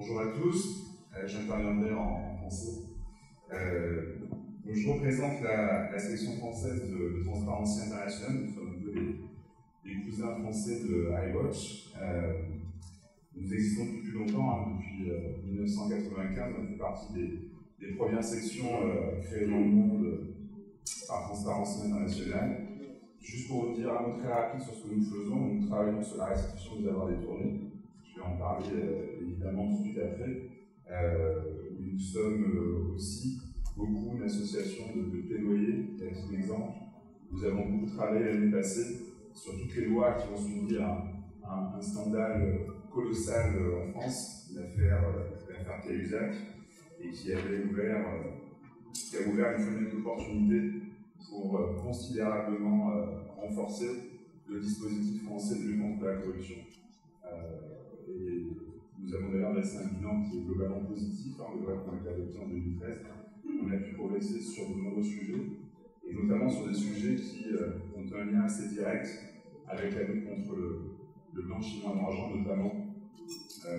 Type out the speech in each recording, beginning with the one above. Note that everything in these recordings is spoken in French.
Bonjour à tous, j'interviendrai en français. Donc je représente la section française de Transparency International. Nous sommes un peu les cousins français de iWatch. Nous existons depuis plus longtemps, depuis 1995. On fait partie des premières sections créées dans le monde par Transparency International. Juste pour vous dire un mot très rapide sur ce que nous faisons, nous travaillons sur la restitution des avoirs détournés. Je vais en parler évidemment tout de suite après. Nous sommes aussi beaucoup une association de plaidoyer. À titre d'exemple, nous avons beaucoup travaillé l'année passée sur toutes les lois qui ont suivi un scandale colossal en France, l'affaire Cahuzac, et qui a ouvert une fenêtre d'opportunité pour considérablement renforcer le dispositif français de lutte contre la corruption. Et nous avons d'ailleurs dressé un bilan qui est globalement positif, les lois qui ont été adoptées en 2013. On a pu progresser sur de nombreux sujets, et notamment sur des sujets qui ont un lien assez direct avec la lutte contre le blanchiment d'argent, notamment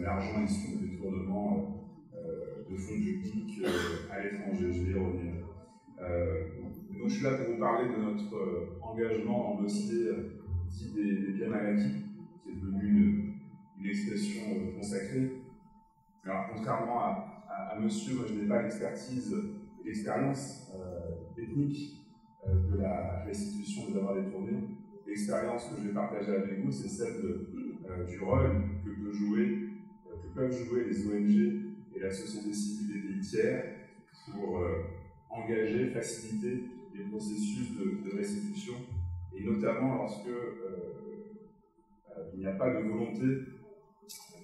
l'argent issu de détournement de fonds publics à l'étranger. Je vais y revenir. Donc je suis là pour vous parler de notre engagement dans le dossier dit des biens mal acquis, qui est devenu une expression consacrée. Alors contrairement à monsieur, moi je n'ai pas l'expertise et l'expérience technique de la restitution des avoirs détournés. L'expérience que je vais partager avec vous, c'est celle du rôle que peuvent jouer les ONG et la société civile des pays tiers pour engager, faciliter les processus de restitution, et notamment lorsque il n'y a pas de volonté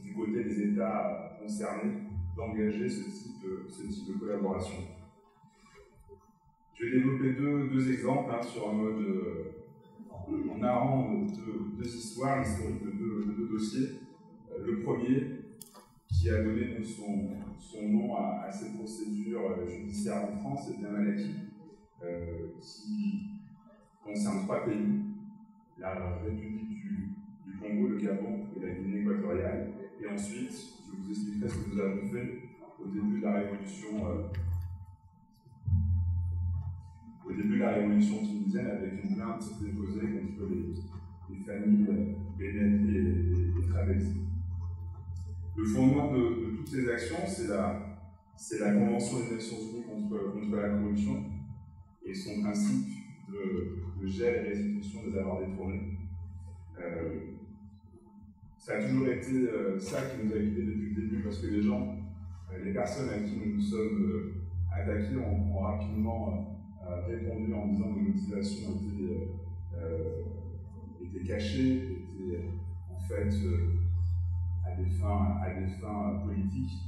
du côté des États concernés d'engager ce type de collaboration. Je vais développer deux exemples sur un mode en narrant deux histoires, l'historique de deux dossiers. Le premier, qui a donné son nom à ces procédures judiciaires en France, c'est bien mal acquis, qui concerne trois pays, la République du Congo, le Gabon et la Guinée équatoriale. Et ensuite, je vous expliquerai ce que nous avons fait au début de la révolution tunisienne, avec une plainte déposée contre les familles Benetti et Traversé. Le fondement de toutes ces actions, c'est la Convention des Nations Unies contre la corruption et son principe de gel et restitution des avoirs détournés. Ça a toujours été ça qui nous a guidés depuis le début, parce que les personnes à qui nous nous sommes attaqués ont rapidement répondu en disant que nos motivations étaient cachées, étaient en fait à des fins politiques.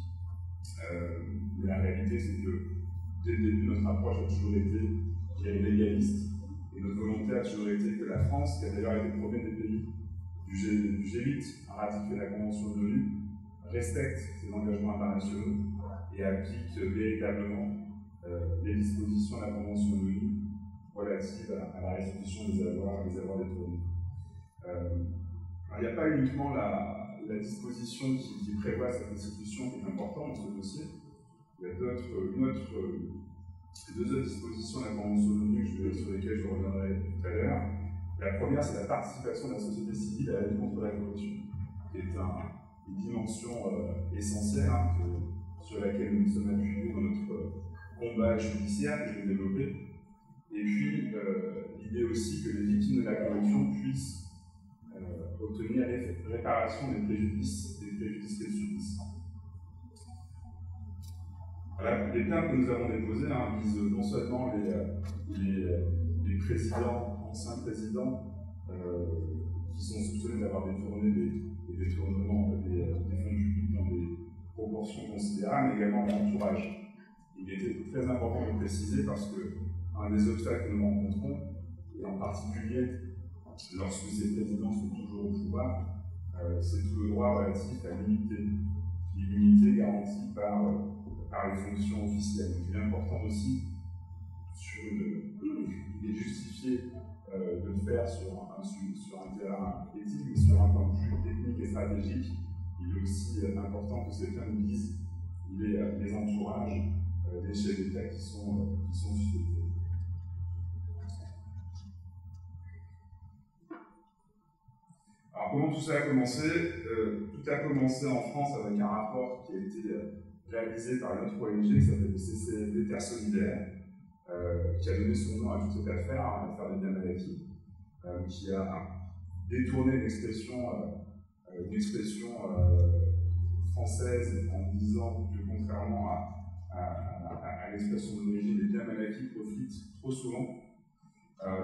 Mais la réalité, c'est que dès le début, notre approche a toujours été légaliste, et notre volonté a toujours été que la France, qui a d'ailleurs été le premier des pays du G8 à ratifier la Convention de l'ONU, respecte ses engagements internationaux et applique véritablement les dispositions de la Convention de l'ONU relatives à la restitution des avoirs détournés. Il n'y a pas uniquement la disposition qui prévoit cette restitution qui est importante dans ce dossier. Il y a deux autres dispositions de la Convention de l'ONU sur lesquelles je reviendrai tout à l'heure. La première, c'est la participation de la société civile à la lutte contre la corruption, qui est une dimension essentielle sur laquelle nous nous sommes appuyés dans notre combat judiciaire que je vais développer. Et puis, l'idée aussi que les victimes de la corruption puissent obtenir réparation des préjudices qu'elles subissent. Voilà, les plaintes que nous avons déposées visent non seulement les présidents, anciens présidents, qui sont soupçonnés d'avoir détourné des détournements des fonds publics dans des proportions considérables, mais également leur entourage. Il était très important de préciser parce qu'un des obstacles que nous rencontrons, et en particulier lorsque ces présidents sont toujours au pouvoir, c'est tout le droit relatif à l'immunité garantie par les fonctions officielles. Donc il est important aussi, il est justifié de le faire sur un terrain éthique, mais sur un plan plus technique et stratégique, il est aussi important que ces femmes visent les entourages des chefs d'État qui sont suspectés. Alors comment tout ça a commencé? Tout a commencé en France avec un rapport qui a été réalisé par notre ONG qui s'appelle le CCFD Terre Solidaire, qui a donné son nom à toute cette affaire, l'affaire des biens mal acquis, qui a détourné une expression française en disant que contrairement à l'expression d'origine, les biens mal acquis profitent trop souvent.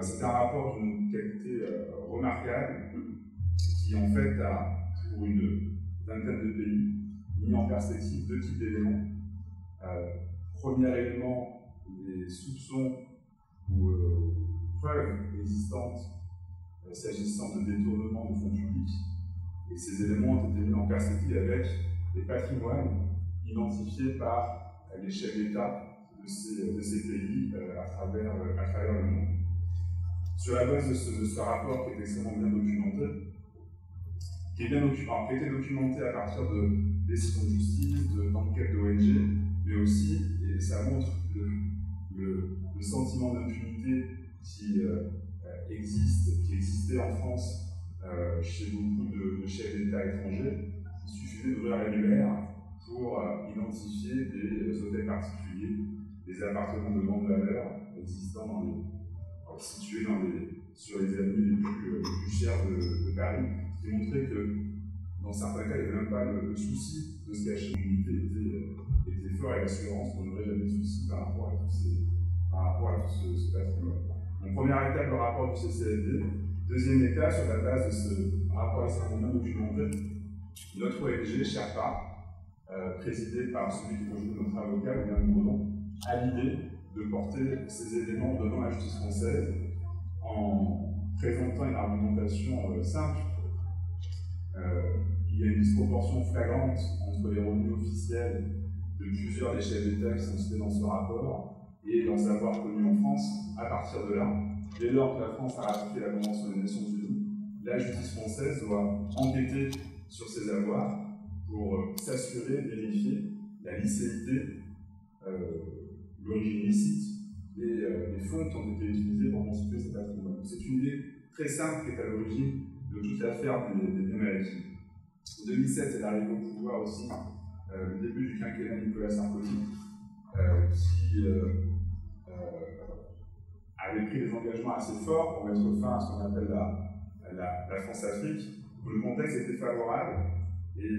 C'est un rapport d'une qualité remarquable qui en fait a, pour une vingtaine de pays, mis en perspective deux types d'éléments. Premier élément, les soupçons ou preuves existantes s'agissant de détournement de fonds publics. Et ces éléments ont été mis en perspective avec les patrimoines identifiés par les chefs d'État de ces pays à travers le monde. Sur la base de ce rapport qui est extrêmement bien documenté, qui a été documenté à partir de décisions de justice, d'enquêtes d'ONG, mais aussi, et ça montre le sentiment d'impunité qui existait en France chez beaucoup de chefs d'État étrangers. Il suffisait d'ouvrir l'annuaire pour identifier des hôtels particuliers, des appartements de grande valeur existant situés sur les avenues les plus chères de Paris, qui montrait que dans certains cas, il n'y avait même pas le souci de se cacher. L'unité était fort et l'assurance qu'on n'aurait jamais de souci par rapport à tout ce patrimoine. Donc, première étape, le rapport du CCFD. Deuxième étape, sur la base de ce rapport extrêmement bien documenté, notre ONG, Sherpa, présidée par celui qui est aujourd'hui notre avocat, William Bourdon, a l'idée de porter ces éléments devant la justice française en présentant une argumentation simple. Il y a une disproportion flagrante entre les revenus officiels de plusieurs des chefs d'État qui sont cités dans ce rapport et leurs avoirs connus en France. À partir de là, dès lors que la France a ratifié la Convention des Nations Unies, la justice française doit enquêter sur ces avoirs pour s'assurer, vérifier la licéité, l'origine licite des fonds qui ont été utilisés pour constituer ces patrimoines. C'est une idée très simple qui est à l'origine de toute l'affaire des biens mal acquis. En 2007, c'est l'arrivée au pouvoir aussi, le début du quinquennat Nicolas Sarkozy, qui avait pris des engagements assez forts pour mettre fin à ce qu'on appelle la France-Afrique, où le contexte était favorable. Et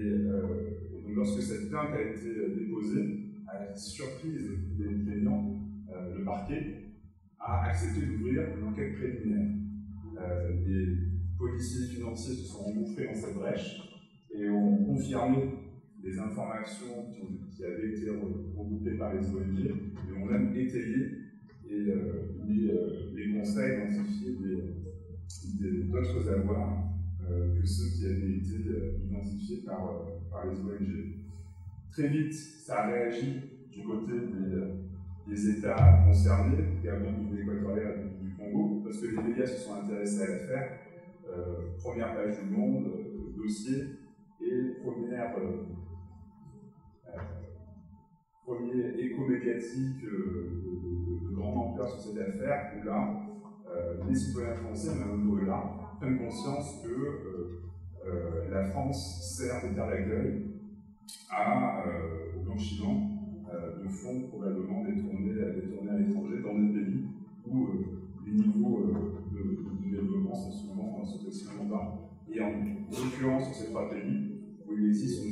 donc lorsque cette plainte a été déposée, à la surprise des plaignants, le parquet a accepté d'ouvrir une enquête préliminaire. Les policiers financiers se sont engouffrés dans cette brèche et ont confirmé les informations qui avaient été regroupées par les ONG et ont même étayé les constats identifiés d'autres avoirs que ceux qui avaient été identifiés par les ONG. Très vite, ça a réagi du côté des États concernés, Gabon, Guinée équatoriale du Congo, parce que les médias se sont intéressés à l'affaire. Première page du Monde, dossier, et premier écho médiatique de grande ampleur sur cette affaire, où là, les citoyens français, même au-delà, prennent conscience que la France sert de terre d'accueil au blanchiment de fonds probablement détournés à l'étranger dans des pays où les niveaux de développement sont extrêmement bas. Et en l'occurrence, sur ces trois pays, où il existe des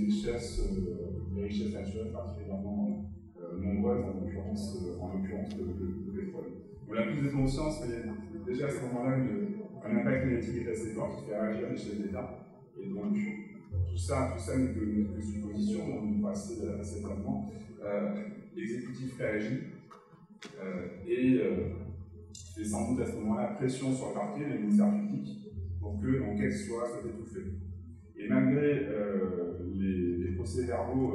richesses naturelles particulièrement nombreuses, en l'occurrence le pétrole. On a plus de conscience, mais déjà à ce moment-là, un impact médiatique est assez fort qui fait réagir les chefs d'État. Et donc, tout ça n'est que supposition, on nous passe assez rapidement. L'exécutif réagit et fait sans doute à ce moment-là pression sur le parquet, le ministère public, pour que l'enquête soit étouffée. Et malgré les procès-verbaux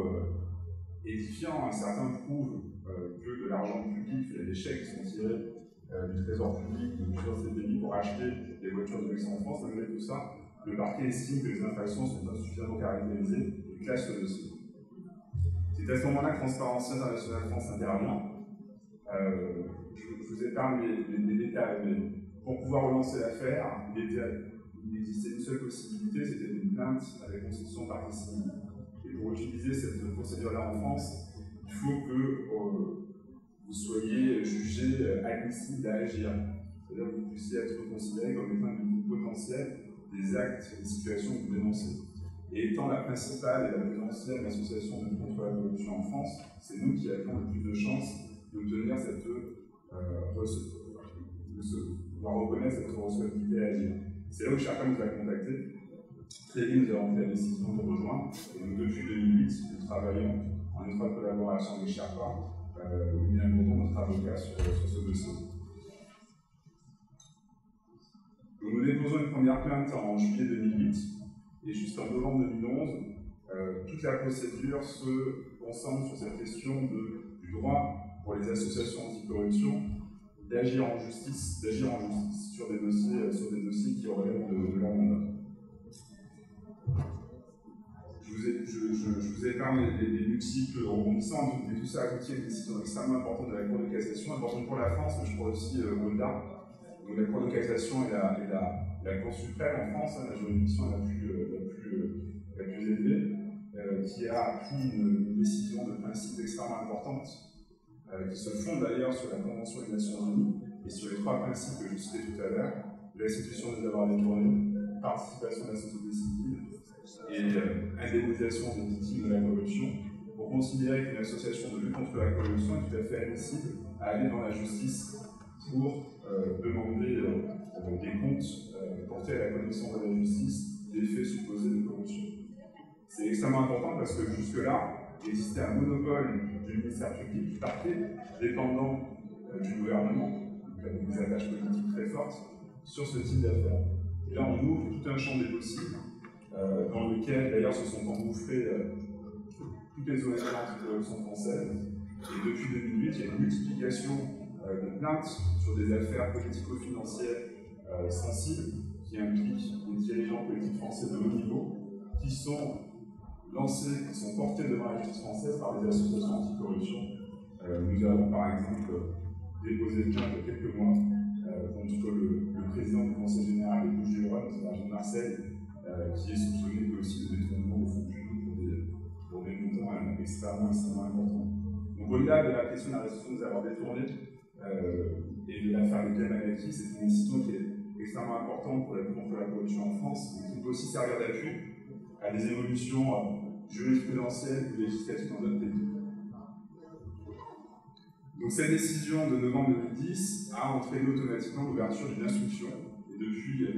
édifiants, certains prouvent que de l'argent public, il y a des chèques qui sont tirés du trésor public de plusieurs de ces pays pour acheter des voitures de luxe en France. Malgré tout ça, le parquet estime que les infractions sont insuffisamment caractérisées et classe le dossier. C'est à ce moment-là que Transparency International France intervient. Je vous épargne les détails, mais pour pouvoir relancer l'affaire, il existait une seule possibilité, c'était une plainte avec constitution par partie civile. Et pour utiliser cette procédure-là en France, il faut que vous soyez jugé admissible à agir. C'est-à-dire que vous puissiez être considéré comme étant une potentielle des actes et des situations que vous dénoncez. Et étant la principale et la plus ancienne association de lutte contre la corruption en France, c'est nous qui avons le plus de chances d'obtenir cette pouvoir reconnaître cette responsabilité à agir. C'est là où Sherpa nous a contactés. Très vite, nous avons pris la décision de rejoindre. Et donc, depuis 2008, nous travaillons en étroite collaboration avec Sherpa, William Bourdon, notre avocat, sur ce dossier. Donc, nous déposons une première plainte en juillet 2008, et jusqu'en novembre 2011, toute la procédure se concentre sur cette question du droit pour les associations anticorruption d'agir en justice sur des dossiers qui relèvent de leur mandat. Je vous épargne les multiples rebondissements, mais tout ça aboutit à une décision extrêmement importante de la Cour de cassation, importante pour la France, mais je crois aussi au-delà. Donc la Cour de cassation et la Cour suprême en France, la juridiction la plus élevée, qui a pris une décision de principe extrêmement importante, qui se fonde d'ailleurs sur la Convention des Nations Unies et sur les trois principes que je citais tout à l'heure: restitution des avoirs détournés, participation de la société civile et indemnisation des victimes de la corruption, pour considérer qu'une association de lutte contre la corruption est tout à fait admissible à aller dans la justice pour demander des comptes portés à la connaissance de la justice des faits supposés de corruption. C'est extrêmement important parce que jusque-là, il existait un monopole du ministère public, du parquet, dépendant du gouvernement, avec des attaches politiques très fortes, sur ce type d'affaires. Et là, on ouvre tout un champ des possibles, dans lequel, d'ailleurs, se sont engouffrées toutes les ONG anticorruption françaises. Et depuis 2008, il y a une multiplication de plaintes sur des affaires politico-financières sensibles qui impliquent des dirigeants politiques français de haut niveau qui sont lancés, qui sont portés devant la justice française par des associations anticorruption. Nous avons par exemple déposé plainte il y a quelques mois contre le président du Conseil général des Bouches-du-Rhône, Serge Marseille, qui est soupçonné lui aussi de détournement de fonds publics pour des montants extrêmement importants. Donc au-delà de la question de la restitution des avoirs détournés et de l'affaire de Kamalaki, c'est une décision qui est extrêmement importante pour la lutte contre la corruption en France, et qui peut aussi servir d'appui à des évolutions jurisprudentielles ou législatives dans d'autres pays. Donc cette décision de novembre 2010 a entraîné automatiquement l'ouverture d'une instruction, et depuis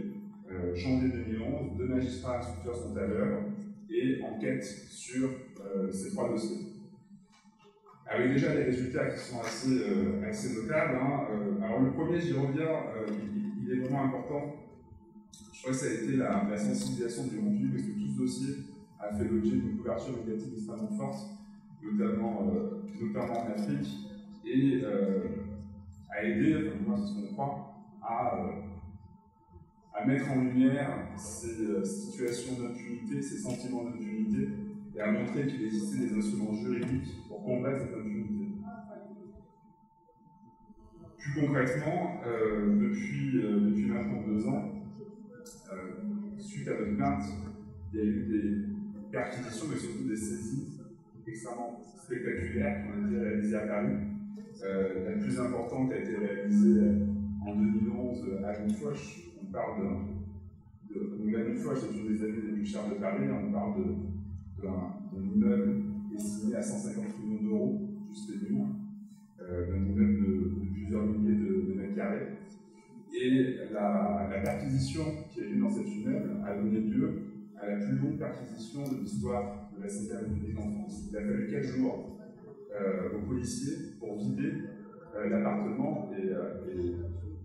janvier 2011, 2 magistrats instructeurs sont à l'œuvre et enquêtent sur ces 3 dossiers. Avec déjà des résultats qui sont assez notables. Alors le premier, j'y reviens, il est vraiment important. Je crois que ça a été la sensibilisation du monde public, parce que tout ce dossier a fait l'objet d'une couverture médiatique extrêmement forte, notamment en Afrique, et a aidé, enfin, moi c'est ce qu'on croit, à mettre en lumière ces situations d'impunité, ces sentiments d'impunité, et à montrer qu'il existait des instruments juridiques pour combattre cette impunité. Plus concrètement, depuis maintenant 2 ans, suite à notre plainte, il y a eu des perquisitions, mais surtout des saisies extrêmement spectaculaires qui ont été réalisées à Paris. La plus importante a été réalisée en 2011 à Gonfoche. On parle la Gonfoche, c'est une des années les plus chères de Paris. On parle d'un immeuble estimé à 150 millions d'euros, juste les murs, d'un immeuble de plusieurs milliers de mètres carrés. Et la perquisition qui a eu lieu dans cet immeuble a donné lieu à la plus longue perquisition de l'histoire de la Ve République en France. Il a fallu 4 jours aux policiers pour vider l'appartement et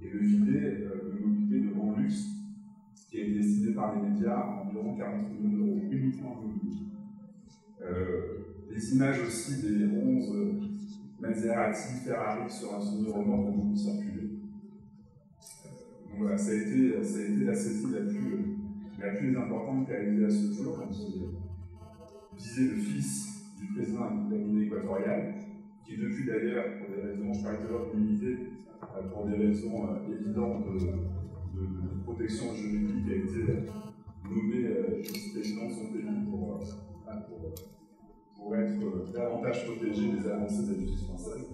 le vider de mobilier de grand luxe qui est destiné par les médias à environ 40 millions d'euros, uniquement en mobilier. Les images aussi des 11 Maserati, Ferrari sur un semi-remorque ont beaucoup circulé. Donc voilà, ça a été la saisie la plus importante réalisée à ce jour, visait le fils du président de la Guinée équatoriale, qui depuis d'ailleurs, pour des raisons, je parlais de l'immunité, pour des raisons évidentes de protection juridique, a été nommé vice-président de son pays pour être davantage protégé des avancées de la justice française.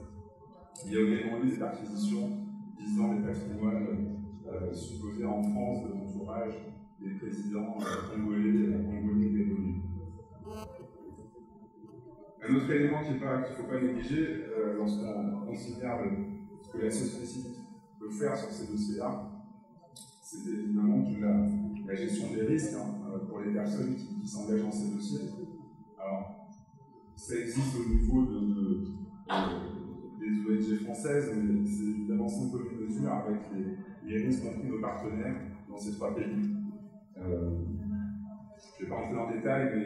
Il y a également eu des perquisitions visant les patrimoines supposés en France de l'entourage des présidents congolais et gabonais. Un autre élément qu'il ne faut pas négliger lorsqu'on considère ce que la société civile peut faire sur ces dossiers-là, c'est évidemment la gestion des risques pour les personnes qui s'engagent dans ces dossiers. Alors, ça existe au niveau des ONG françaises, mais c'est évidemment sans commune mesure avec les risques qu'ont pris nos partenaires dans ces trois pays. Je ne vais pas rentrer dans le détail, mais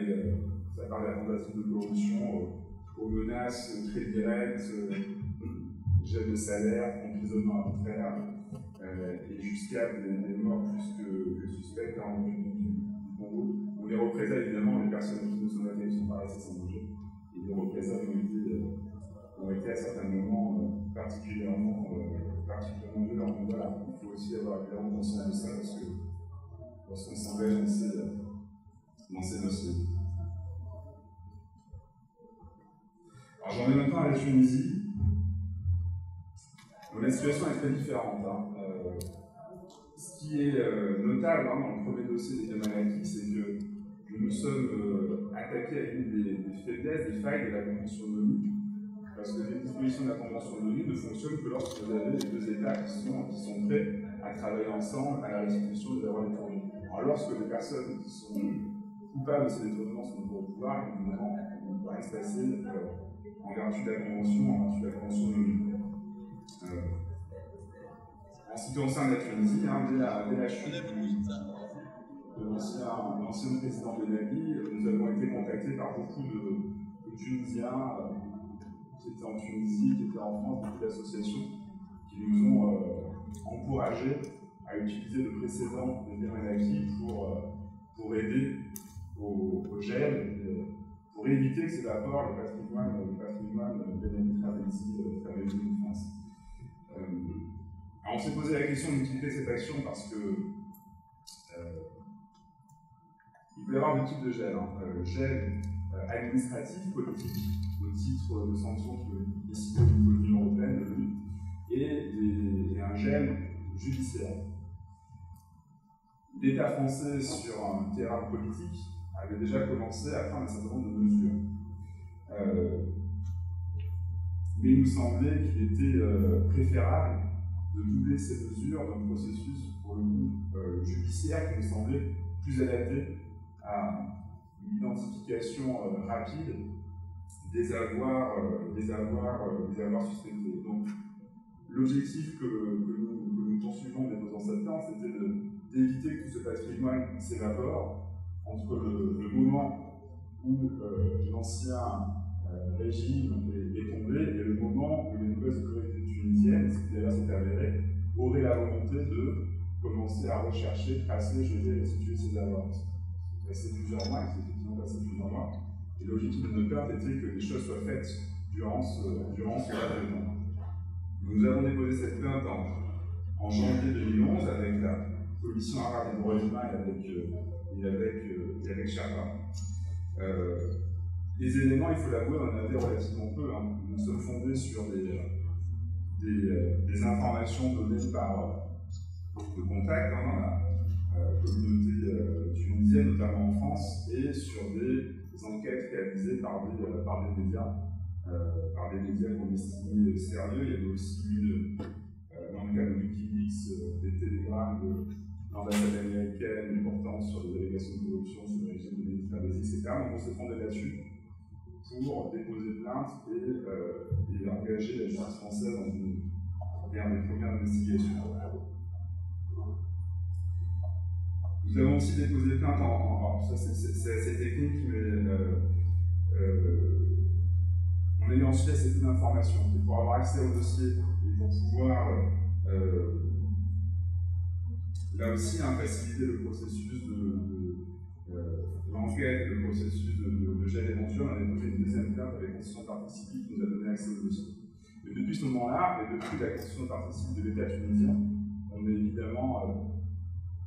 ça parle de la tentation de corruption, aux menaces très directes, gel de salaire, emprisonnement arbitraire, et jusqu'à des morts plus que suspectes en République du Congo. On les représailles évidemment, les personnes qui ne sont pas sont pas restées sans danger, et les représailles ont été à certains moments particulièrement violents. Donc voilà, il faut aussi avoir évidemment conscience de ça parce que lorsqu'on s'engage dans ces dossiers. Alors j'en ai maintenant à la Tunisie. Donc, la situation est très différente. Ce qui est notable dans le premier dossier des Yamanaki, c'est que nous nous sommes attaqués à une des faiblesses, des failles de la Convention de l'ONU, parce que les dispositions de la Convention de l'ONU ne fonctionnent que lorsque vous avez les deux États qui sont prêts à travailler ensemble à la restitution des avoirs détournés. Alors lorsque les personnes qui sont coupables de ces détournements sont au pouvoir, évidemment, on ne peut rien se passer en vertu de la Convention de l'ONU. En ce qui concerne la Tunisie, dès la chute de l'ancien président Ben Ali, nous avons été contactés par beaucoup de Tunisiens qui étaient en Tunisie, qui étaient en France, beaucoup d'associations qui nous ont encouragés à utiliser le précédent de Ben Ali pour aider au gel, pour éviter que s'évapore le patrimoine Ben Ali Travelsi en France. Alors on s'est posé la question de l'utilité de cette action parce que il peut y avoir deux types de gel. Gel administratif, politique, au titre de sanctions qui peuvent être décidées au niveau de l'Union européenne, de l'ONU, et un gel judiciaire. L'État français, sur un terrain politique, avait déjà commencé à prendre un certain nombre de mesures. Mais il nous semblait qu'il était préférable de doubler ces mesures dans le processus, pour le coup, judiciaire, qui nous semblait plus adapté à une identification rapide des avoirs suspectés. Donc, l'objectif que nous poursuivons en déposant cette plainte, c'était d'éviter que tout ce patrimoine s'évapore entre le moment où l'ancien régime est tombé et le moment où les nouvelles autorités tunisiennes, ce qui d'ailleurs s'est avéré, auraient la volonté de commencer à rechercher, tracer, geler et restituer ces avoirs. C'est passé plusieurs mois, c'est effectivement passé plusieurs mois, et l'objectif de notre plainte était que les choses soient faites durant ce laps de temps. Nous avons déposé cette plainte en janvier 2011 avec la Commission arabe des droits humains et avec Sherpa. Les éléments, il faut l'avouer, on en avait relativement peu. Nous sommes fondés sur des informations données par de contacts dans la communauté tunisienne, notamment en France, et sur des enquêtes réalisées par des médias qu'on estime sérieux. Il y avait aussi dans le cas de Wikileaks, des télégrammes de l'ambassade américaine portant sur les allégations de corruption, sur le régime de l'État, etc. Donc on s'est fondé là-dessus pour déposer plainte et engager la justice française dans une des premières investigations. Nous avons aussi déposé plainte alors ça c'est assez technique, mais on a eu ensuite assez peu d'informations. Pour avoir accès au dossier et pour pouvoir là aussi faciliter le processus l'enquête, le processus de gel éventuel, on avait posé une deuxième plainte avec constitution de partie civile qui nous a donné accès au dossier. Mais depuis ce moment-là, et depuis la constitution de partie civile de l'État tunisien, on est évidemment,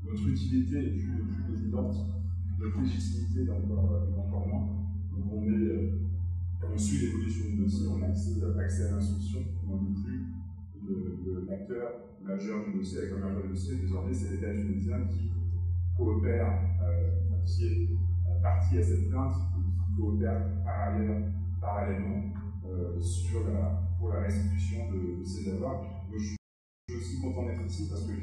notre utilité est plus évidente, notre légitimité encore moins. Donc on suit l'évolution du dossier, on a accès à l'instruction, on n'est plus l'acteur majeur du dossier, avec un majeur du dossier, désormais c'est l'État tunisien qui coopère, qui est partie à cette plainte, et qui coopère parallèlement pour la restitution de ces avoirs. Donc, je suis aussi content d'être ici parce que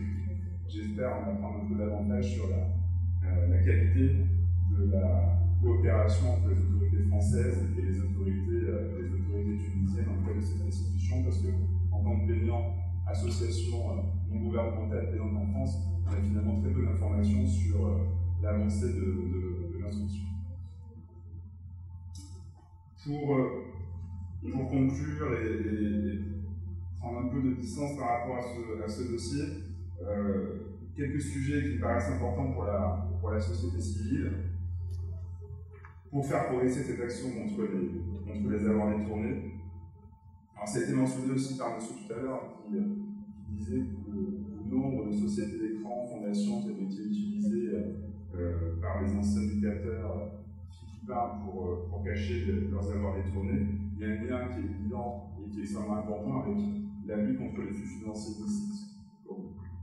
j'espère en apprendre un peu davantage sur la qualité de la coopération entre les autorités françaises et les autorités tunisiennes dans le cadre de cette restitution, parce qu'en tant que plaignant, association non gouvernementale plaignante en France, on a finalement très peu d'informations sur l'avancée de l'instruction. Pour conclure et prendre un peu de distance par rapport à ce dossier, quelques sujets qui me paraissent importants pour la société civile, pour faire progresser cette action contre les avoirs détournés. Alors, ça a été mentionné aussi par monsieur tout à l'heure, qui disait que le nombre de sociétés d'écran, fondations qui avaient été utilisées par les anciens dictateurs philippins pour cacher leurs avoirs détournés, il y a un lien qui est évident et qui est extrêmement important avec la lutte contre les flux financiers illicites. On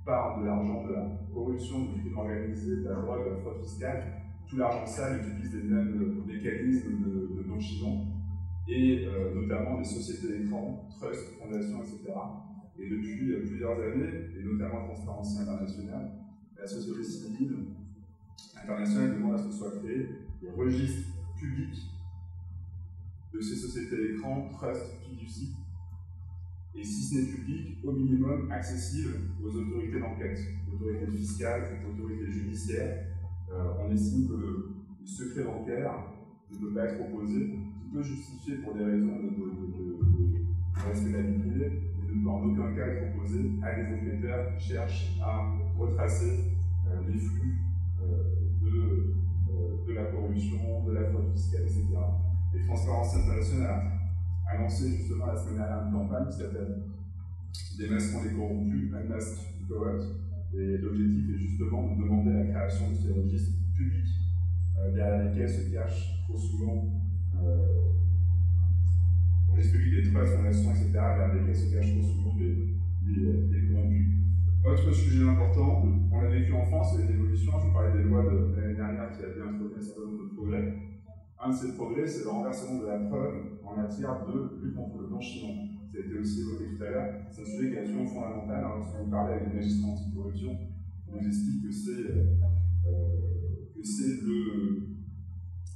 parle de l'argent de la corruption, du crime organisé, de la drogue, de la fraude fiscale. Tout l'argent sale utilise les mêmes mécanismes de blanchiment, et notamment des sociétés d'écran, trusts, fondations, etc. Et depuis plusieurs années, et notamment Transparency International, la société civile internationale demande à ce que soient créés des registres publics de ces sociétés d'écran, trusts, fiducies, et si ce n'est public, au minimum accessible aux autorités d'enquête, autorités fiscales, autorités judiciaires. On estime que le secret bancaire ne peut pas être opposé, qui peut justifier pour des raisons de respect de la vie privée, mais ne peut en aucun cas être opposé à des enquêteurs qui cherchent à retracer les flux de la corruption, de la fraude fiscale, etc. Et Transparency International a lancé justement la semaine dernière une campagne qui s'appelle Démasquons les corrompus, Unmask the Corrupt. Et l'objectif est justement de demander la création de ces registres publics derrière lesquels se cachent trop souvent registres publics des trusts, fondations, etc., derrière lesquels se cachent trop souvent des corrompus. Autre sujet important, on l'a vécu en France, il y a une évolution. Je vous parlais des lois de l'année dernière qui avaient introduit un certain nombre de progrès. Un de ces progrès, c'est le renversement de la preuve en matière de lutte contre le blanchiment. Ça a été aussi évoqué tout à l'heure. C'est un sujet qui est absolument fondamental. Lorsqu'on parlait avec des magistrats anticorruption, on nous explique que c'est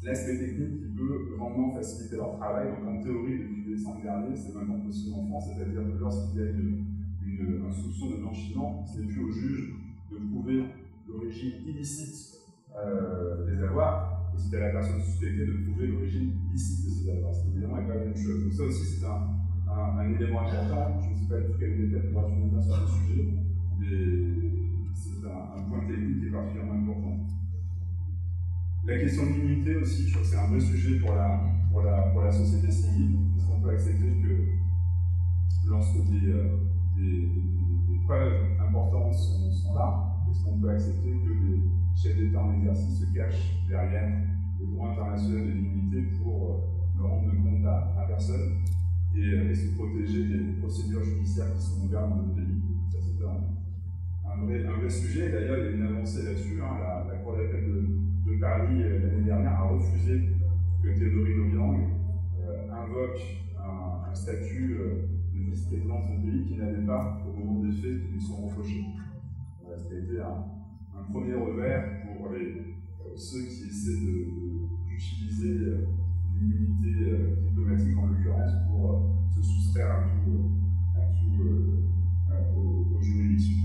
l'aspect technique qui peut grandement faciliter leur travail. Donc en théorie, depuis décembre dernier, c'est maintenant possible en France, c'est-à-dire que lorsqu'il y a un soupçon de blanchiment, ce n'est plus au juge de prouver l'origine illicite des avoirs, et c'est à la personne suspectée de prouver l'origine licite de ces avoirs. C'est évidemment pas la même chose. Donc ça aussi, c'est un élément important. Je ne sais pas du tout quel est l'état pour sur le sujet, mais c'est un point technique qui est particulièrement important. La question de l'immunité aussi, je trouve que c'est un vrai sujet pour la société civile. Est-ce qu'on peut accepter que lorsque des preuves importantes sont là, est-ce qu'on peut accepter que des chefs d'État en exercice se cachent derrière le droit international de l'immunité pour ne rendre compte à personne et se protéger des procédures judiciaires qui sont ouvertes dans notre pays? Ça, c'est un vrai sujet. D'ailleurs, il y a une avancée là-dessus. La Cour d'appel de Paris, l'année dernière, a refusé que Théodorie Obiang invoque un statut de vice-président de son pays qu'il n'avait pas au moment des faits qui lui sont reprochés. Ça a été un premier revers pour ceux qui essaient d'utiliser l'immunité diplomatique en l'occurrence pour se soustraire aux juridictions.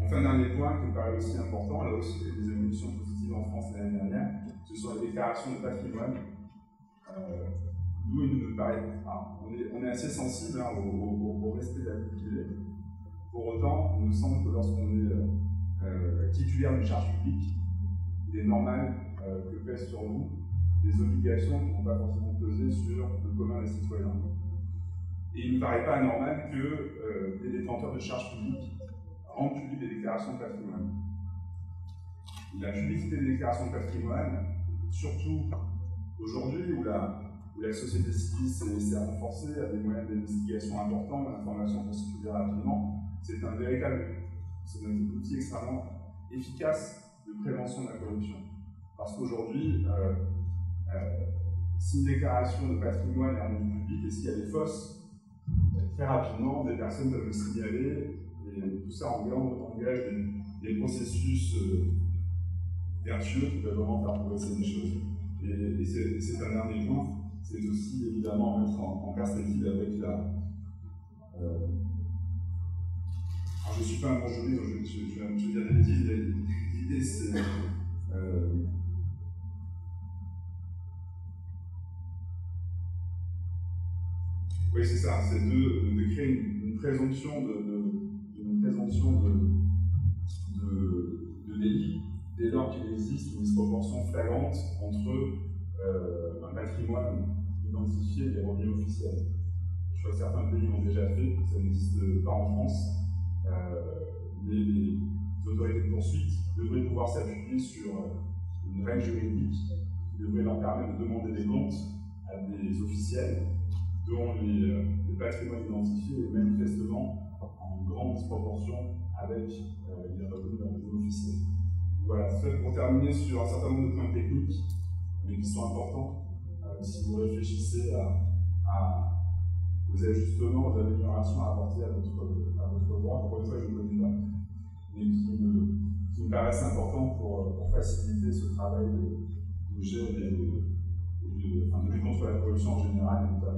Enfin, dernier point qui me paraît aussi important, là aussi il y a des évolutions positives en France l'année dernière, ce sont les déclarations de patrimoine. Nous, il nous paraît, on est assez sensible au respect de la vie privée. Pour autant, il nous semble que lorsqu'on est titulaire d'une charge publique, il est normal que pèsent sur nous des obligations qui ne vont pas forcément peser sur le commun des citoyens. Et il ne me paraît pas anormal que des détenteurs de charges publiques rendent publiques des déclarations de patrimoine. La publicité des déclarations de patrimoine, surtout aujourd'hui où la société civile s'est renforcée, a des moyens d'investigation importants, l'information peut circuler rapidement, c'est un outil extrêmement efficace de prévention de la corruption. Parce qu'aujourd'hui, si une déclaration de patrimoine est rendue publique et s'il y a des fausses, très rapidement, des personnes peuvent le signaler et tout ça engage des processus vertueux qui peuvent vraiment faire progresser les choses. Et c'est un dernier point, c'est aussi évidemment mettre en perspective avec la. Alors je ne suis pas un bon juriste, je vais dire des bêtises, l'idée c'est. Oui, c'est ça, c'est de créer une présomption de délit dès lors qu'il existe une disproportion flagrante entre un patrimoine identifié et les revenus officiels. Je crois que certains pays l'ont déjà fait, ça n'existe pas en France. Les autorités de poursuite devraient pouvoir s'appuyer sur une règle juridique qui devrait leur permettre de demander des comptes à des officiels dont les patrimoines identifiés est manifestement en grande disproportion avec les revenus officiels. Voilà, c'est pour terminer sur un certain nombre de points techniques, mais qui sont importants. Si vous réfléchissez aux ajustements, aux améliorations à apporter à votre droit, encore une fois, je ne connais pas, mais qui me paraissent importants pour faciliter ce travail de lutte contre la corruption en général, et notamment